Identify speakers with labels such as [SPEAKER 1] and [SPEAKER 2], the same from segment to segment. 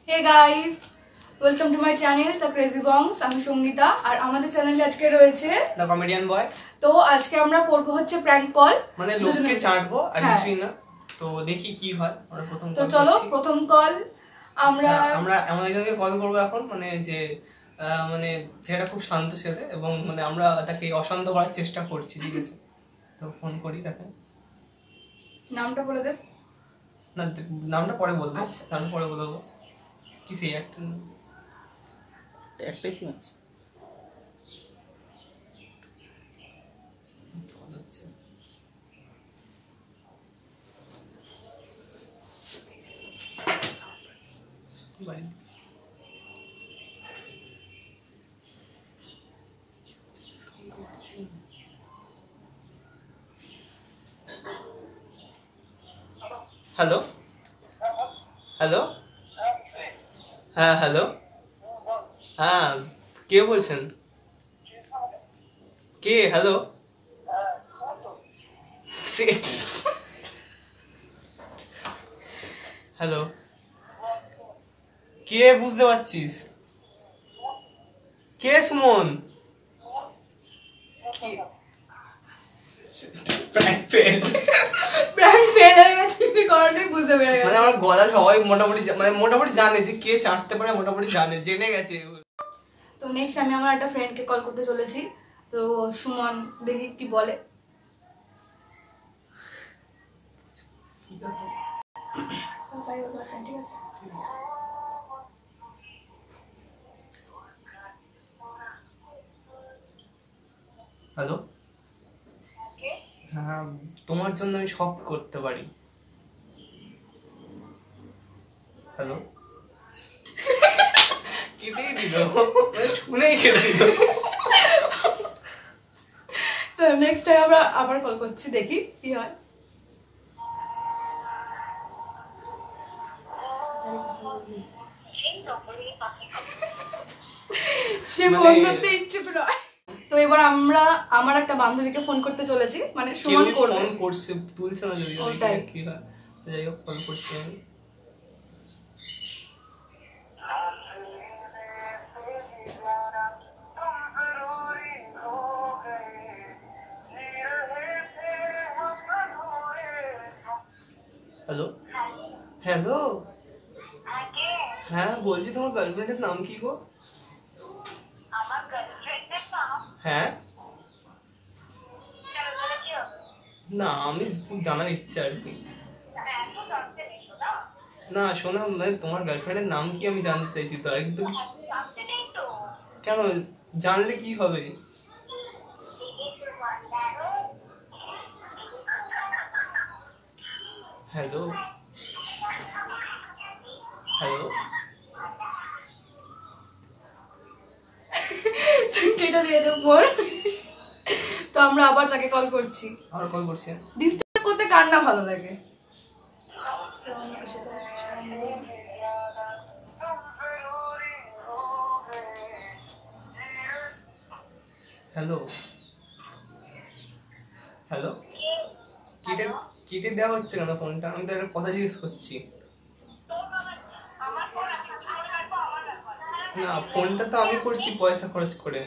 [SPEAKER 1] Hey guys, welcome to my channel The Crazy Bongs. আমি সঙ্গীতা আর আমাদের চ্যানেলে আজকে রয়েছে
[SPEAKER 2] The Comedian Boy।
[SPEAKER 1] তো আজকে আমরা করব হচ্ছে প্র্যাঙ্ক কল,
[SPEAKER 2] মানে লোককে চাটবো আর কিছুই না। তো দেখি কি হয়। আমরা প্রথম
[SPEAKER 1] তো চলো প্রথম কল আমরা
[SPEAKER 2] এমন একজনকে কল করব এখন, মানে যে মানে যেটা খুব শান্ত ছেলে এবং মানে আমরা তাকে অশান্ত করার চেষ্টা করছি, ঠিক আছে? তো ফোন করি তাকে।
[SPEAKER 1] নামটা বলে দে।
[SPEAKER 2] না, নামটা পরে বলবো। আচ্ছা, নামটা পরে বলবো। কি সেই একটাই সিম আছে। হ্যালো হ্যালো, হ্যাঁ হ্যালো, হ্যাঁ কে বলছেন? কে? হ্যালো, হ্যালো, কে বুঝতে পারছিস? কে সুমন? প্র্যাঙ্ক ফেল
[SPEAKER 1] হয়ে গেছে, কিছু করার নেই, বুঝতে পেরে গেছে।
[SPEAKER 2] মানে আমার গলা সবাই মোটামুটি জানে যে কে চাটতে পারে, মোটামুটি জানে, জেনে গেছে।
[SPEAKER 1] তো নেক্সট আমি আমার একটা ফ্রেন্ডকে কল করতে চলেছি, তো সুমন দেখি কি বলে। ঠিক আছে।
[SPEAKER 2] হ্যালো, হ্যাঁ তোমার জন্য আমি সব করতে পারি। হ্যালো, কেটেই দিল, শুনেই কেটে দিল।
[SPEAKER 1] তো নেক্সট টাইম আমরা আবার কল করছি, দেখি কি হয়। সে ফোন করতে ইচ্ছুক নয়। তো এবার আমরা আমার একটা বান্ধবীকে ফোন করতে চলেছি, মানে সুমন
[SPEAKER 2] ফোন করছে, তুলছে না, যদি ওটাই কি হয়। যাই হোক, ফোন করছি আমি। হ্যালো হ্যালো, হ্যাঁ বলছি তোমার গার্লফ্রেন্ডের নাম কি গো?
[SPEAKER 3] আমার গার্লফ্রেন্ডের নাম?
[SPEAKER 2] হ্যাঁ না, আমি জানার ইচ্ছা আর কি। না শোনা, মানে তোমার গার্লফ্রেন্ডের নাম কি আমি জানতে চাইছি তো, আর কিন্তু কেন, জানলে কি হবে? হ্যালো হ্যালো,
[SPEAKER 1] কেটে দিয়েছে ফোন। তো আমরা আবার তাকে কল করছি।
[SPEAKER 2] আর কল করছি।
[SPEAKER 1] ডিস্টার্ব করতে কার না ভালো লাগে?
[SPEAKER 2] হ্যালো হ্যালো, কেটে দেওয়া হচ্ছে কেন ফোনটা? আমি তো একটা কথা জিজ্ঞেস করছি। না, ফোনটা তো আমি করছি পয়সা খরচ করে।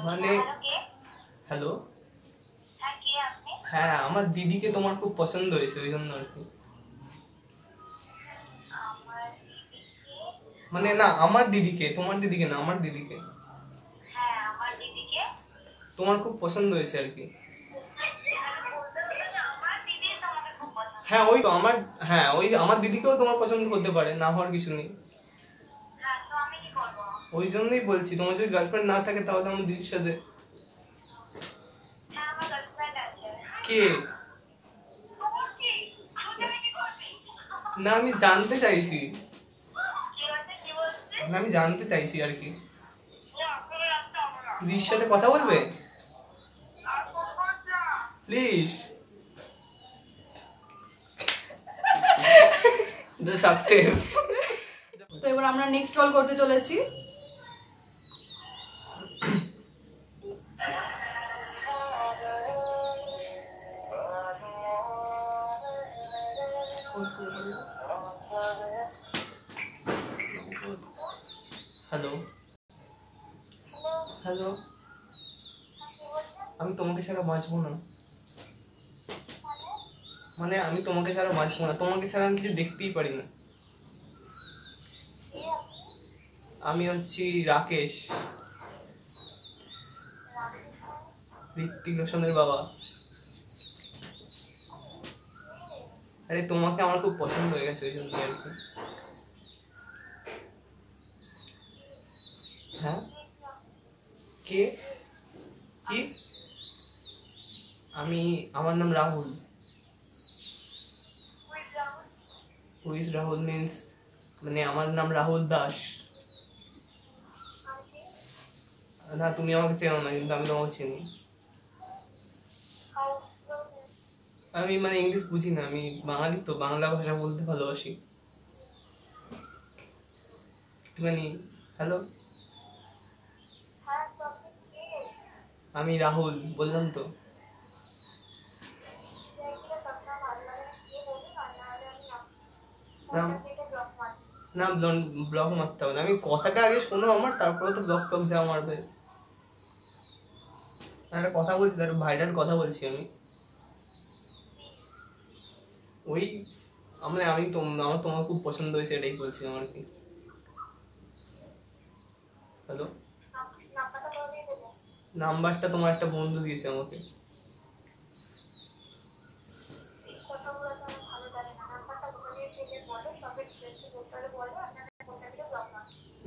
[SPEAKER 2] মানে হ্যালো, হ্যাঁ আমার দিদিকে তোমার খুব পছন্দ হয়েছে, ওই জন্য আর কি। মানে না, আমার দিদিকে, তোমার দিদিকে না, আমার দিদিকে তোমার খুব পছন্দ হয়েছে আর কি। হ্যাঁ ওই তো আমার, হ্যাঁ ওই আমার দিদিকেও তোমার পছন্দ হতে পারে, না হওয়ার কিছু নেই। ওই জন্যই বলছি, তোমার যদি গার্লফ্রেন্ড না থাকে তাহলে আমার দিদির সাথে। কে? না আমি জানতে চাইছি, না আমি জানতে চাইছি আর কি। দিদির সাথে কথা বলবে প্লিজ? সাকসেস।
[SPEAKER 1] তো এবার আমরা নেক্সট কল করতে চলেছি।
[SPEAKER 2] হ্যালো হ্যালো, আমি তোমাকে ছাড়া বাঁচবো না, মানে আমি তোমাকে ছাড়া বাঁচবো না, তোমাকে ছাড়া আমি কিছু দেখতেই পারি না। আমি হচ্ছি রাকেশ, ঋত্বিক রোশনের বাবা। আরে তোমাকে আমার খুব পছন্দ হয়ে গেছে ওই জন্য আর কি। হ্যাঁ, কে কি? আমার নাম রাহুল। হুইজ রাহুল মিন্স মানে আমার নাম রাহুল দাস। না, তুমি আমাকে চেনো না, কিন্তু আমি তোমাকে চিনি। আমি মানে ইংলিশ বুঝি না, আমি বাঙালি তো, বাংলা ভাষা বলতে ভালোবাসি একটুখানি। হ্যালো, আমি রাহুল বললাম তো। না না, ব্লগ মারতে হবে না, আমি কথাটা আগে শোনো আমার, তারপরে তো ব্লগ টক যা মারবে। একটা কথা বলছি, তার ভাইরাল কথা বলছি আমি। ওই আমার তোমার খুব পছন্দ হয়েছে, এটাই বলছিলাম আর কি। হ্যালো, নাম্বারটা তোমার একটা বন্ধু দিয়েছে আমাকে।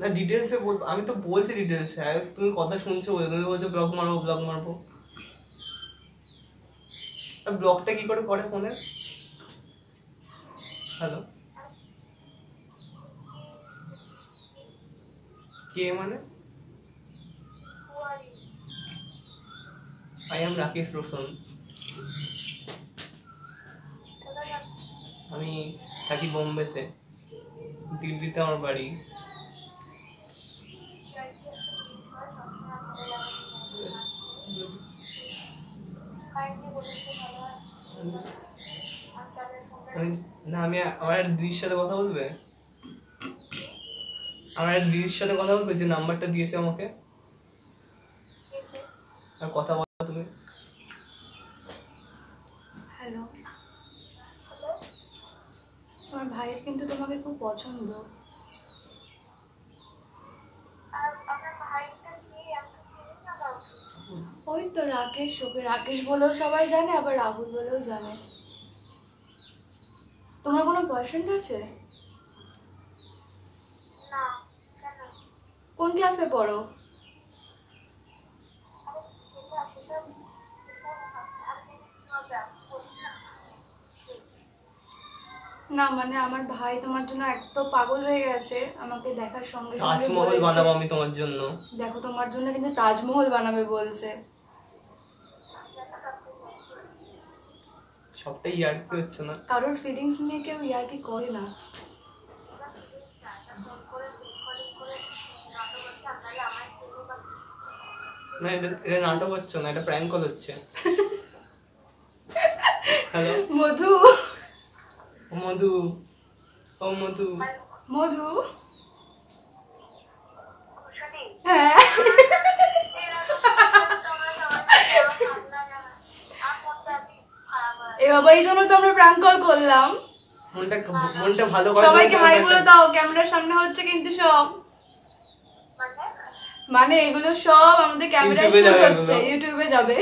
[SPEAKER 2] না, ডিটেলসে বলবো, আমি তো বলছি ডিটেলসে, তুমি কথা শুনছো বলে তুমি বলছো ব্লগ মারবো ব্লগ মারবো। ব্লগটা কি করে করে ফোনে? হ্যালো, কে মানে? I am Rakesh Roshan. আমি থাকি বোম্বেতে, দিল্লিতে আমার বাড়ি। আমি আমার একটা দিদির সাথে কথা বলবে, যে নাম্বারটা দিয়েছে আমাকে, আর কথা বলো তুমি।
[SPEAKER 1] হ্যালো, আমার ভাইয়ের কিন্তু তোমাকে খুব পছন্দ। ওই তো রাকেশ, ওকে রাকেশ বলেও সবাই জানে, আবার রাহুল বলেও জানে। তোমার কোনো বয়ফ্রেন্ড আছে? কোন ক্লাসে পড়ো? না মানে আমার ভাই তোমার জন্য এত পাগল হয়ে গেছে, আমাকে দেখার সঙ্গে সঙ্গে
[SPEAKER 2] তাজমহল বানাবো আমি তোমার জন্য।
[SPEAKER 1] দেখো, তোমার জন্য কিন্তু তাজমহল বানাবে বলছে।
[SPEAKER 2] সবটাই ইয়ার্কি হচ্ছে না?
[SPEAKER 1] কারোর ফিলিংস নিয়ে কেউ ইয়ার্কি করে না।
[SPEAKER 2] না, এটা নাটক হচ্ছে না, এটা প্র্যাঙ্ক কল হচ্ছে। হ্যালো
[SPEAKER 1] মধু,
[SPEAKER 2] ও মধু, ও মধু,
[SPEAKER 1] মধু, হ্যাঁ এ বাবা, এই জন্য তো আমরা প্র্যাঙ্ক কল করলাম।
[SPEAKER 2] মনটা ভালো করে
[SPEAKER 1] সবাইকে হাই বলে দাও, ক্যামেরার সামনে হচ্ছে কিন্তু সব, মানে এগুলো সব আমাদের ক্যামেরায় শুট হচ্ছে, ইউটিউবে যাবে।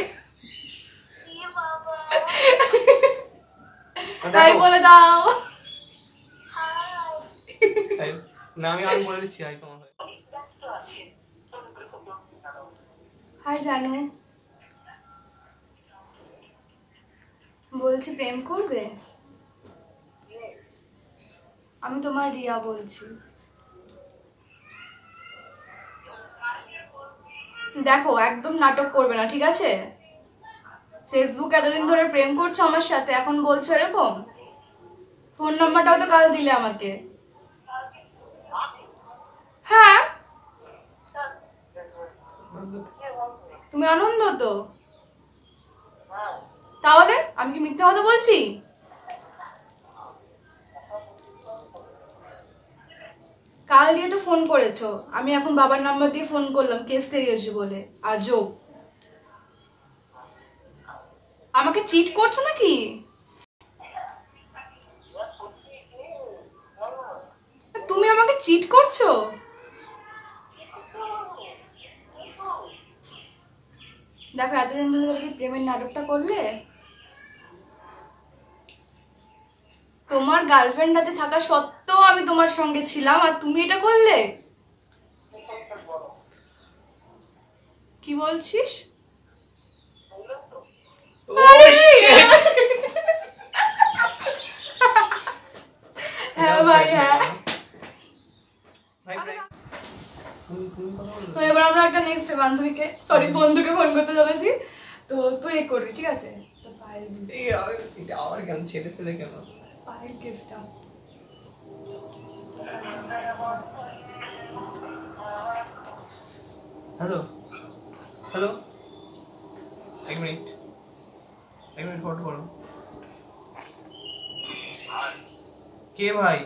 [SPEAKER 1] হাই বলে দাও।
[SPEAKER 2] না, আমি বলে দিচ্ছি হাই তোমার।
[SPEAKER 1] হাই জানু, বলছি প্রেম করবে? আমি তোমার রিয়া বলছি। দেখো, একদম নাটক করবে না, ঠিক আছে? ফেসবুক এতদিন ধরে প্রেম করছো আমার সাথে, এখন বলছো এরকম? ফোন নাম্বারটাও তো কাল দিলে আমাকে। হ্যাঁ, তুমি আনন্দ তো? তাহলে আমি কি মিথ্যা কথা বলছি? কাল দিয়ে তো ফোন করেছো, আমি এখন বাবার নাম্বার দিয়ে ফোন করলাম কেস থেকে গেছি বলে। আজব, আমাকে চিট করছো নাকি? তুমি আমাকে চিট করছো? দেখো এতদিন ধরে কি প্রেমের নাটকটা করলে? তোমার গার্লফ্রেন্ড আছে থাকা সত্ত্বেও আমি তোমার সঙ্গে ছিলাম আর তুমি এটা করলে? কি বলছিস? হ্যাঁ ভাই হ্যাঁ। তো এবার আমরা একটা নেক্সট বান্ধবীকে বন্ধুকে ফোন করতে চলেছি। তো তুই এ করবি, ঠিক আছে? তো পায়েল
[SPEAKER 2] আবার কেন ছেড়ে ফেলে কেন?
[SPEAKER 1] পায়েল কেসটা
[SPEAKER 2] হ্যালো হ্যালো, এক মিনিট ফোন করো। কে ভাই?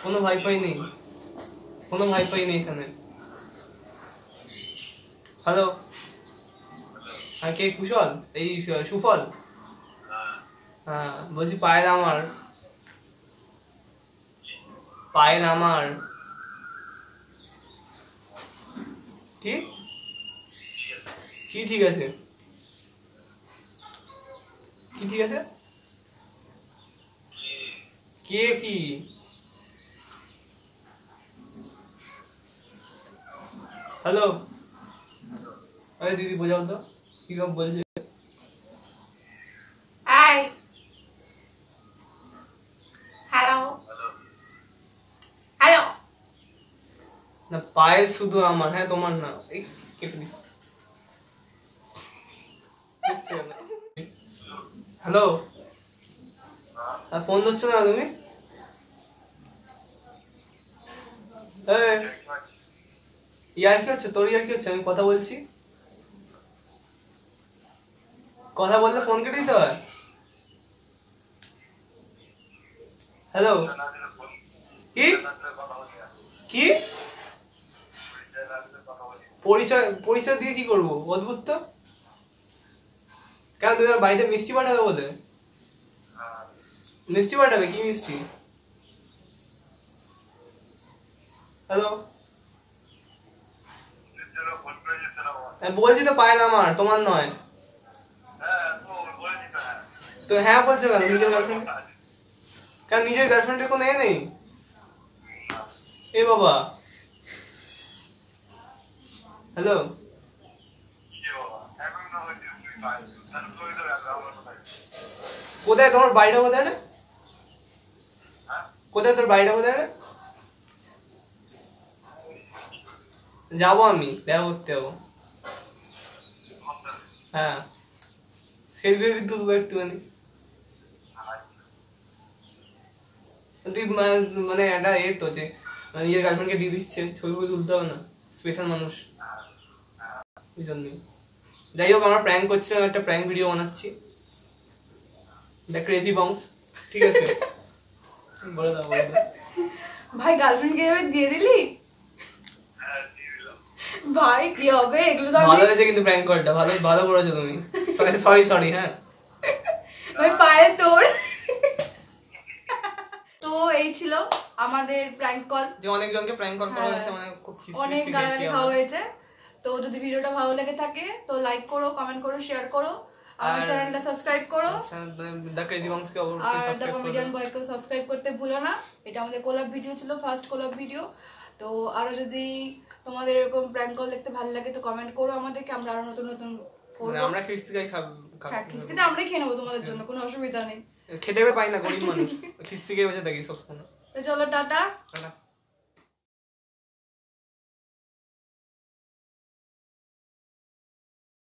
[SPEAKER 2] কোনো ভাই পাই নেই, কোনো ভাই পাই নেই এখানে। হ্যালো, হ্যাঁ কে? কুশল? এই সুফল? হ্যাঁ বলছি পায়েল আমার, পায়েল আমার। ঠিক কি ঠিক আছে? কি ঠিক আছে? কে কি? হ্যালো, আরে দিদি বোঝাও তো কি সব বলছে।
[SPEAKER 1] Hi hello hello.
[SPEAKER 2] না পায়েল শুধু আমার, হ্যাঁ তোমার না। এই কেটে দি। হ্যালো, ফোন ধরছো না তুমি? ইয়ার কি হচ্ছে? তোর ইয়ার কি হচ্ছে? আমি কথা বলছি, কথা বললে ফোন কেটে দিতে হয়। হ্যালো, কি কি পরিচয়? পরিচয় দিয়ে কি করবো? অদ্ভুত তো। কেন তুমি আমার বাড়িতে মিষ্টি পাঠাবে বলে? মিষ্টি পাঠাবে? কি মিষ্টি? হ্যালো, বলছি তো পায়েল আমার, তোমার নয়। তো হ্যাঁ বলছো কেন? নিজের গার্লফ্রেন্ড কেন? নিজের গার্লফ্রেন্ডের কোনো এ নেই? এ বাবা। হ্যালো, কোথায় তোমার বাড়িটা? কোথায় রে? কোথায় তোর বাড়িটা? কোথায় রে? যাবো, আমি দেখা করতে যাবো। হ্যাঁ সেলফি তুলবো একটুখানি। তুই মানে একটা এ তো যে নিজের গার্লফ্রেন্ডকে দিয়ে দিচ্ছে, ছবি ফবি তুলতে হবে না? স্পেশাল মানুষ ওই জন্যই। যাই হোক, আমরা প্র্যাঙ্ক করছিলাম, একটা প্র্যাঙ্ক ভিডিও বানাচ্ছি, দ্য ক্রেজি বংস, ঠিক আছে? বলে দাও বলে দাও।
[SPEAKER 1] ভাই গার্লফ্রেন্ডকে এবার দিয়ে দিলি? ভাই কি হবে এগুলো? তো
[SPEAKER 2] ভালো হয়েছে কিন্তু প্র্যাঙ্ক কলটা ভালো ভালো করেছো তুমি। সরি হ্যাঁ
[SPEAKER 1] ভাই পায়ে তোর। তো এই ছিল আমাদের প্র্যাঙ্ক কল,
[SPEAKER 2] যে অনেকজনকে প্র্যাঙ্ক কল করা হয়েছে, মানে খুব
[SPEAKER 1] অনেক গালাগালি খাওয়া হয়েছে। তো যদি ভিডিওটা ভালো লেগে থাকে তো লাইক করো, কমেন্ট করো, শেয়ার করো, আমার চ্যানেলটা সাবস্ক্রাইব করো,
[SPEAKER 2] দ্য ক্রেজি বংসকে
[SPEAKER 1] আর
[SPEAKER 2] অবশ্যই
[SPEAKER 1] দ্য
[SPEAKER 2] সাবস্ক্রাইব
[SPEAKER 1] কমেডিয়ান
[SPEAKER 2] করো।
[SPEAKER 1] বয়কেও সাবস্ক্রাইব করতে ভুলো না। এটা আমাদের কোলাব ভিডিও ছিল, ফার্স্ট কোলাব ভিডিও। তো আরো যদি তোমাদের এরকম প্র্যাঙ্ক কল দেখতে ভালো লাগে তো কমেন্ট করো আমাদেরকে, আমরা আরো নতুন নতুন
[SPEAKER 2] মানে আমরা খিস্তিটাই খাবো,
[SPEAKER 1] খিস্তিটা আমরাই খেয়ে নেবো তোমাদের জন্য, কোনো অসুবিধা নেই।
[SPEAKER 2] খেতে পাই না, গরিব মানুষ, খিস্তি খেয়ে বেঁচে থাকি সবসময়।
[SPEAKER 1] তো চলো টাটা।
[SPEAKER 2] টাটা।